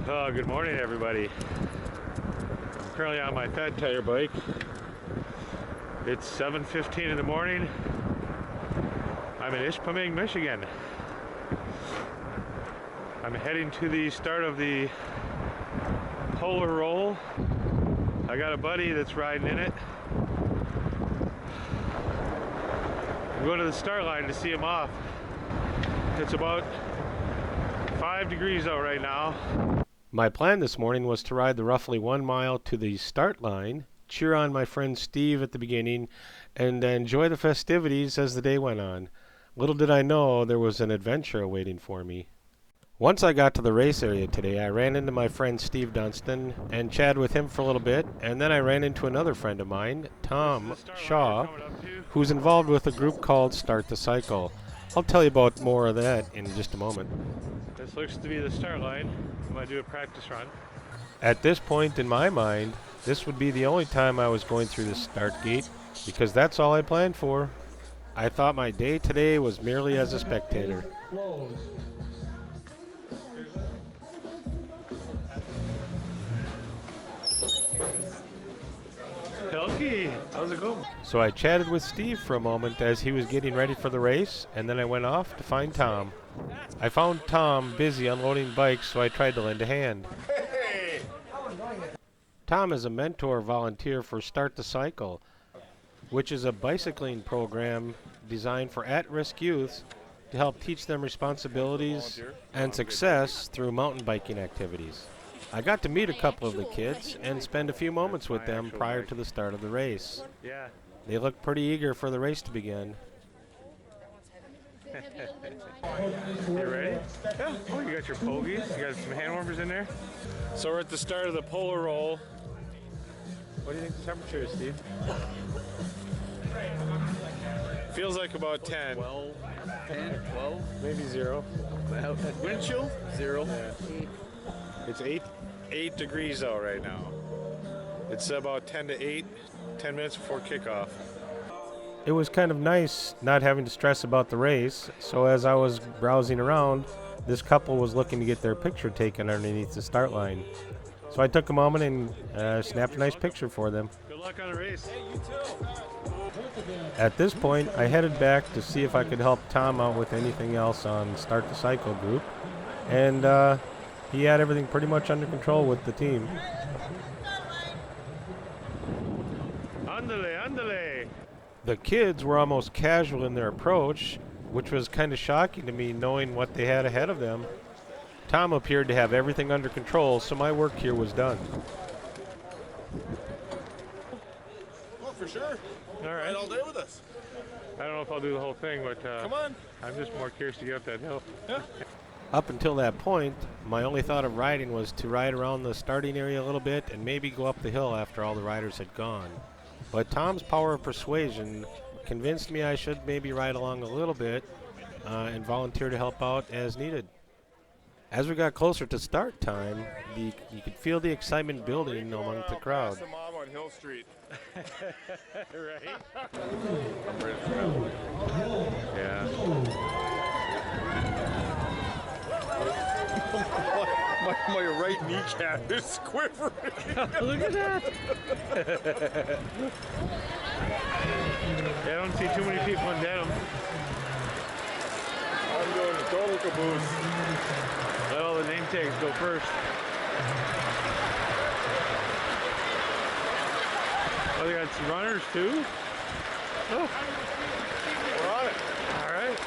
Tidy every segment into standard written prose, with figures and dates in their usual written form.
Oh, good morning, everybody. I'm currently on my fat tire bike. It's 7:15 in the morning. I'm in Ishpeming, Michigan. I'm heading to the start of the Polar Roll. I got a buddy that's riding in it. I'm going to the start line to see him off. It's about 5 degrees out right now. My plan this morning was to ride the roughly 1 mile to the start line, cheer on my friend Steve at the beginning, and enjoy the festivities as the day went on. Little did I know there was an adventure awaiting for me. Once I got to the race area today, I ran into my friend Steve Dunstan and chatted with him for a little bit, and then I ran into another friend of mine, Tom Shaw, who's involved with a group called Start the Cycle. I'll tell you about more of that in just a moment. This looks to be the start line. I'm going to do a practice run. At this point in my mind, this would be the only time I was going through the start gate because that's all I planned for. I thought my day today was merely as a spectator. Helky, how's it going? So I chatted with Steve for a moment as he was getting ready for the race, and then I went off to find Tom. I found Tom busy unloading bikes, so I tried to lend a hand. Hey. Tom is a mentor volunteer for Start the Cycle, which is a bicycling program designed for at-risk youths to help teach them responsibilities and success through mountain biking activities. I got to meet a couple of the kids and spend a few moments with them prior to the start of the race. They looked pretty eager for the race to begin. You ready? Yeah. Oh, you got your pogies? You got some hand warmers in there? So we're at the start of the Polar Roll. What do you think the temperature is, Steve? Feels like about 10. 12, 10, 12. Maybe 0. Wind chill? 0. Yeah. It's 8 degrees out right now. It's about 10 to 8, 10 minutes before kickoff. It was kind of nice not having to stress about the race, so as I was browsing around, this couple was looking to get their picture taken underneath the start line. So I took a moment and snapped a nice picture for them. Good luck on the race. Hey, you too. At this point, I headed back to see if I could help Tom out with anything else on Start the Cycle group, and he had everything pretty much under control with the team. Andale, andale. The kids were almost casual in their approach, which was kind of shocking to me knowing what they had ahead of them. Tom appeared to have everything under control, so my work here was done. Oh, for sure. All right. Ride all day with us. I don't know if I'll do the whole thing, but come on. I'm just more curious to get up that hill. Yeah. Up until that point, my only thought of riding was to ride around the starting area a little bit and maybe go up the hill after all the riders had gone. But Tom's power of persuasion convinced me I should maybe ride along a little bit and volunteer to help out as needed. As we got closer to start time, you could feel the excitement building among the crowd. The mom on Hill Street. Right? I'm ready for that. Yeah. My right kneecap is quivering. Look at that. Yeah, I don't see too many people in denim. I'm doing a total caboose. Let all the name tags go first. Oh, they got some runners too? Oh. We're on it. All right.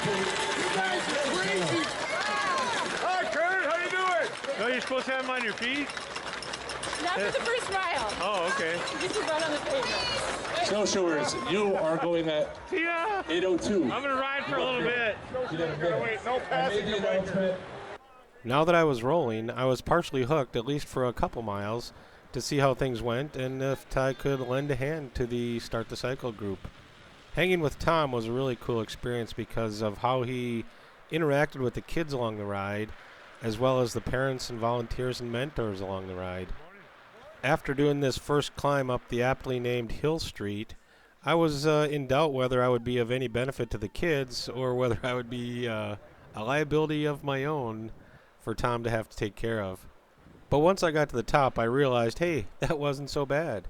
You guys are crazy. Hi, Kurt. How you doing? No, you're supposed to have them on your feet? Not for the first mile. Oh, okay. You get to run on the pavement. Snowshoers, you are going at Yeah. 8:02. I'm going to ride for a little bit. Wait, no passing your bike. Now that I was rolling, I was partially hooked, at least for a couple miles, to see how things went and if I could lend a hand to the Start the Cycle group. Hanging with Tom was a really cool experience because of how he interacted with the kids along the ride, as well as the parents and volunteers and mentors along the ride. After doing this first climb up the aptly named Hill Street, I was in doubt whether I would be of any benefit to the kids or whether I would be a liability of my own for Tom to have to take care of. But once I got to the top, I realized, hey, that wasn't so bad.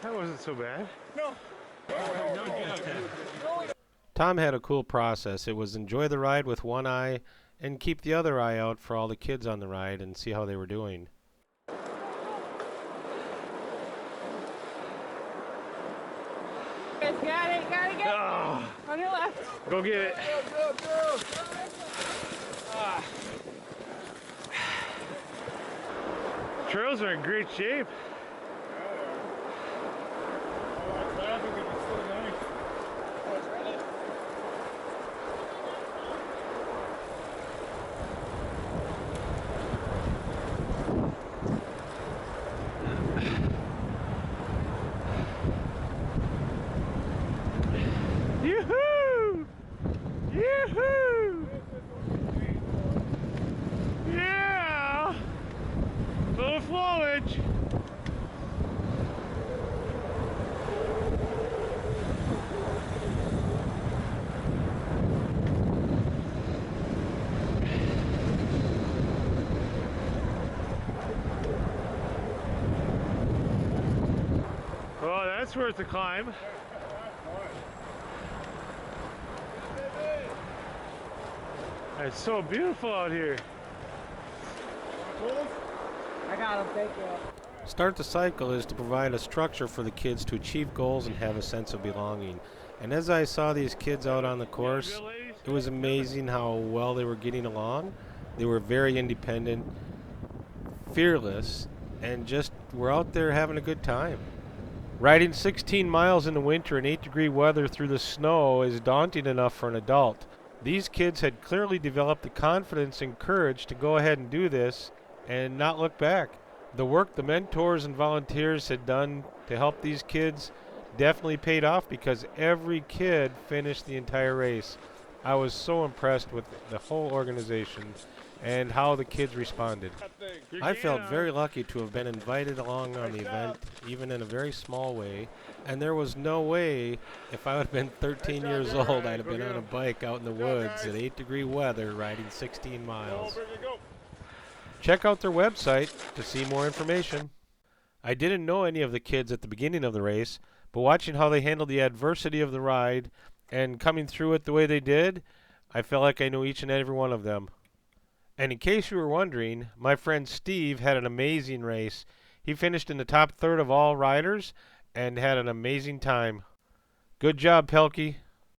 That wasn't so bad. Tom had a cool process. It was enjoy the ride with one eye and keep the other eye out for all the kids on the ride and see how they were doing. Got it, got it. Oh, On your left. go get it. Trails are in great shape. Yoo-hoo! Yoo-hoo! Yeah! Little flowage. Oh, that's worth the climb. It's so beautiful out here. I got him, thank you. Start the Cycle is to provide a structure for the kids to achieve goals and have a sense of belonging. And as I saw these kids out on the course, it was amazing how well they were getting along. They were very independent, fearless, and just were out there having a good time. Riding 16 miles in the winter in 8-degree weather through the snow is daunting enough for an adult. These kids had clearly developed the confidence and courage to go ahead and do this and not look back. The work the mentors and volunteers had done to help these kids definitely paid off because every kid finished the entire race. I was so impressed with the whole organization and how the kids responded. I felt very lucky to have been invited along on the event, even in a very small way, and there was no way, if I would have been 13 years old, I'd have been on a bike out in the woods at 8-degree weather riding 16 miles. Check out their website to see more information. I didn't know any of the kids at the beginning of the race, but watching how they handled the adversity of the ride and coming through it the way they did, I felt like I knew each and every one of them. And in case you were wondering, my friend Steve had an amazing race. He finished in the top third of all riders and had an amazing time. Good job, Pelkey.